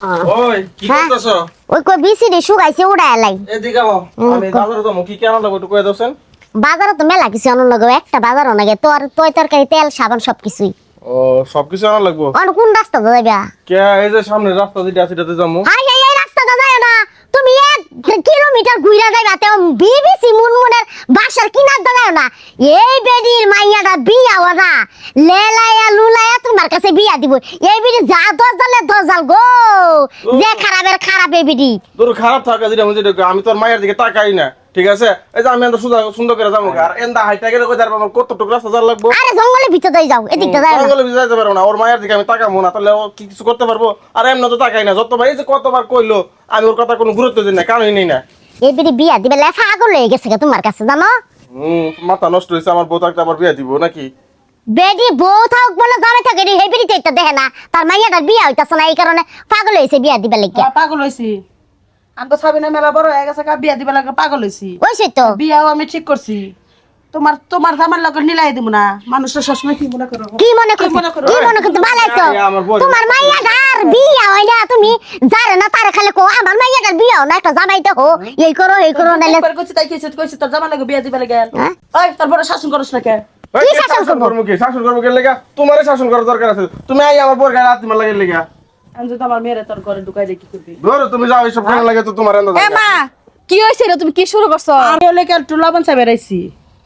ওই কি করতেছো? ওই কই বিসিডি শুকাইছে উড়ায় লাই। এদিকে আও, আমি বাজারে যাবো, কি কেন লাগবে একটু কয়ে দাওছেন। বাজারে তো মেলা কিছু আনন্দ লাগে, একটা বাজারও নাগে তোর তরকারি তেল সাবান সবকিছুই। ও সবকিছু আনা লাগবো। আর কোন রাস্তা যাইবা? কে এই যে সামনে রাস্তা যেটা আছে এটাতে যাবো। হাই হাই এই রাস্তাটা যায় না, তুমি 1 কিলোমিটার ঘুরে যাইবা তেও বিবিসি মুনমুনের বাসার কিনার দাঁড়ায় না। এই বেডির মাইয়াটা বিয়া ওরা লেলায়া লুলায়া তোমার কাছে বিয়া দিব। এই বেডি যা দজাল গো, যে খারাপের খারাপ এই বেডি। তোর খারাপ থাকা যেটা আমি তোর মায়ের দিকে তাকাই না, ঠিক আছে? এই যে আমি এত সুন্দর করে যাবো, আর এন্দা হাইটা গেলে কই যাবো, আমার কতটুকু রাস্তা যাওয়া লাগবো। আরে জঙ্গলের ভিতরে যাও, এদিকটা যাও না। জঙ্গলের ভিতরে যেতে পারবো না, ওর মায়ের দিকে আমি তাকাবো না, তাহলে ও কি কিছু করতে পারবো? আর এমন তো তাকাই না, যতবার এই যে কতবার কইলো আমি ওর কথা কোনো গুরুত্ব দিই না, কারণই নেই না। এই বেডি বিয়া দিবে লেফা আগল হয়ে গেছে তোমার কাছে জানো। মাথা নষ্ট হয়েছে আমার, বউ থাকতে আবার বিয়ে দিব নাকি? বেডি বউ থাক বলে জামে থাকে রে, এই বেডিতে এটা দেখে না তার মাইয়াটার বিয়া হইতাছে না, এই কারণে পাগল হইছে বিয়া দিবে লাগিয়া। পাগল হইছি আঙ্গ সাবিনা মেলা বড় হয়ে গেছে, বিয়া দিবা লাগে পাগল হইছি। ওইছে তো বিয়াও আমি ঠিক করছি, তোমার জামার লগে নিলাই দিব না। মানুষের সবসময় কি মনে করো, কি মনে করতে বালাই তো তোমার মাইয়াটার বিয়া হয় না, তুমি যারে না তারে খালি কো আমার মাইয়াটার বিয়া না, একটা জামাই দেখো এই করো নালে কইছি তাই কইছি তোর জামার লগে বিয়া দিবা লাগে। হ্যাঁ? ওই তোর বড় শাসন করছ না কে? কি শাসন করবো? শাসন করবো কে লেগা? তোমারে শাসন করার দরকার আছে, তুমি আই আমার পর গায়ে হাত দিবার লাগে লেগা। আমি যদি আমার মেয়েরে তোর ঘরে ঢুকাই দে কি করবি? ধরো তুমি যাও, এইসব কেন লাগে তো তোমার এন্দ এ মা কি হইছে রে, তুমি কি শুরু করছো? আমি ওলেকে একটু লবণ চা বেরাইছি,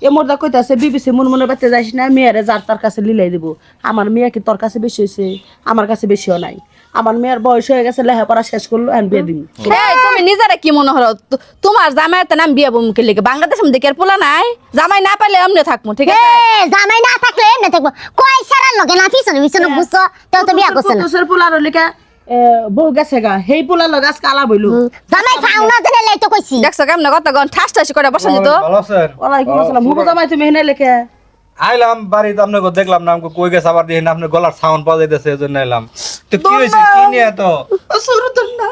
এ মোরদা কইতাছে বিবিসি মনে বাচ্চা যাইস না, মেয়েরে যার তার কাছে লিলাই দিব। আমার মেয়ে কি তোর কাছে বেশি হইছে? আমার কাছে বেশিও নাই। আমার মেয়ের বয়স হয়ে গেছে, লেখাপড়া শেষ করলো, এখন বিয়ে দিন। এই তুমি নিজেরা কি মনে হলো তোমার জামাইতে নাম বিয়া বমুকে লেগে বাংলাদেশের মধ্যে কের পোলা নাই? জামাই না পাইলে এমনি থাকমু, ঠিক আছে? জামাই না থাকলে এমনি থাকবো, কয় সারার লগে না পিছনে বুঝছো তেও তো বিয়া করছে না। তোর পোলার লেখা বউ গেছে গা, সেই পোলার লগে আজকে আলা বইলো। জামাই খাও না জানে লাই তো কইছি। দেখছো কেমন কথা গন ঠাস ঠাস করে বসে যেত। ভালো আছেন? ওয়ালাইকুম আসসালাম। হুবু জামাই তুমি হেনে লেখা আইলাম বাড়িতে, আপনাকে দেখলাম না, আমাকে কই গেছে আবার দেখি না আপনার গলার সাউন্ড পাওয়া যাইতেছে, এজন্য এলাম। তো কি হয়েছে, কি নিয়ে তো? সুরতুন না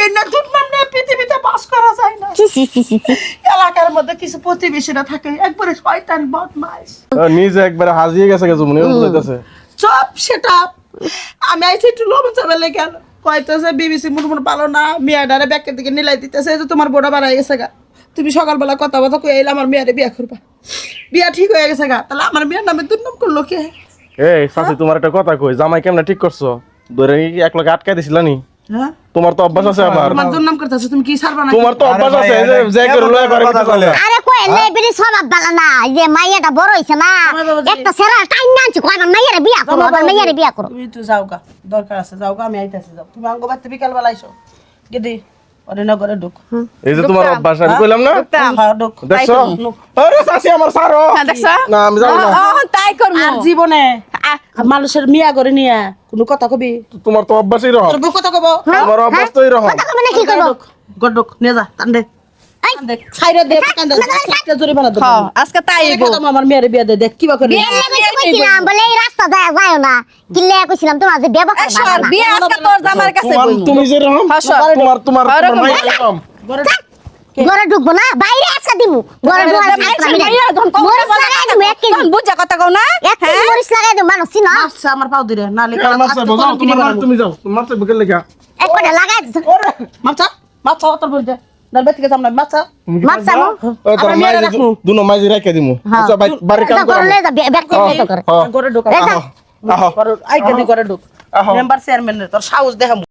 এই না দুর্নাম না পৃথিবীতে বাস করা যায় না। সি এলাকার মধ্যে কিছু প্রতিবেশীরা থাকে একবারে শয়তান বদমাইশ, নিজে একবারে হাজিয়ে গেছে গেছে মনে বুঝাইতেছে। সব সেটা আমি আইছি একটু লবণ চাবেলে গেল কইতেছে বিবিসি মুরমুর পালো না, মেয়েটারে ব্যাকের দিকে নিলাই দিতেছে। এই যে তোমার বোড়া বাড়াই গেছে গা, তুমি সকালবেলা কথা কথা কই এলে আমার মেয়েরে বিয়া করবা, বিয়া ঠিক হয়ে গেছে গা, তাহলে আমার মেয়ের নামে দুর্নাম করলো কে? এই চাচি তোমার একটা কথা কই, জামাই কেমনে ঠিক করছো? ধরে এক লগে আটকাই দিছিলা নি? হ্যাঁ তোমার তো অভ্যাস আছে আবার, তোমার দুর্নাম করতেছে, তুমি কি ছাড়বা না? তোমার তো অভ্যাস আছে এই যে যে করে লয়ে করে কথা বলে। আরে কই লাই বেরি স্বভাব ভালো না, এই যে মাইয়াটা বড় হইছে না, একটা সেরা টাইম নানছি কই আমার মাইয়ারে বিয়া করো, আমার মাইয়ারে বিয়া করো। তুমি তো যাও গা, দরকার আছে যাও গা, আমি আইতাছি যাও। তুমি আঙ্গ বাড়তে বিকাল বেলা আইসো গেদি ওরে নগরে ঢুক। এই যে তোমার অভ্যাস আমি কইলাম না, হ্যাঁ ঢুক। দেখছো? আরে চাচি আমার সারো দেখছো? না, আমি যাব না। তাই করমু। আর জীবনে মানুষের মিয়া করে নিয়ে কোনো কথা কবি? তোমার তো অভ্যাসই রকম, তোর বউ কথা কব? তোমার অভ্যাস তো এরকম। কথা কবে না কি করব? গডক নিয়ে যা টান্ডে টান্ডে ছাইরে দে কান্দে একটা জোরে বানা দে। হ্যাঁ আজকে তাই এই কথা আমার মেয়েরে বিয়া দে, দেখ কিবা করে। বিয়ে লাগতে কইছিলাম বলে এই রাস্তা যায় না, কি লে কইছিলাম তোমার যে বিয়া করবা সর না। বিয়া আজকে তোর জামার কাছে বইমু। তুমি যে রকম তোমার তোমার মাই এরকম। ঘরে ঢুকবো না, বাইরে আজকে দিমু। ঘরে ঢুকার মরিচ লাগাই দিমু 1 কেজি। তখন বুঝা কথা কও না? 1 কেজি মরিচ লাগাই দিমু, মানুষ চিনো? আচ্ছা আমার পাও দিরে না লেখা মাছ চাইবো, যাও, তুমি যাও, মাছ চাইবো কে লেগা? এক কোটা লাগাই দিছ। মাছা মাছা তোর বল দে না বেতে কে সামনে মাছা মাছ চামু। ওই তোর মাই দুনো মাইজি রাখে দিমু। আচ্ছা ভাই বাড়ি কাম করো। করলে যা ব্যক্তি তো করে। ঘরে ঢুক। আহো আই গদি ঘরে ঢুক। মেম্বার চেয়ারম্যান তোর সাহস দেখামু।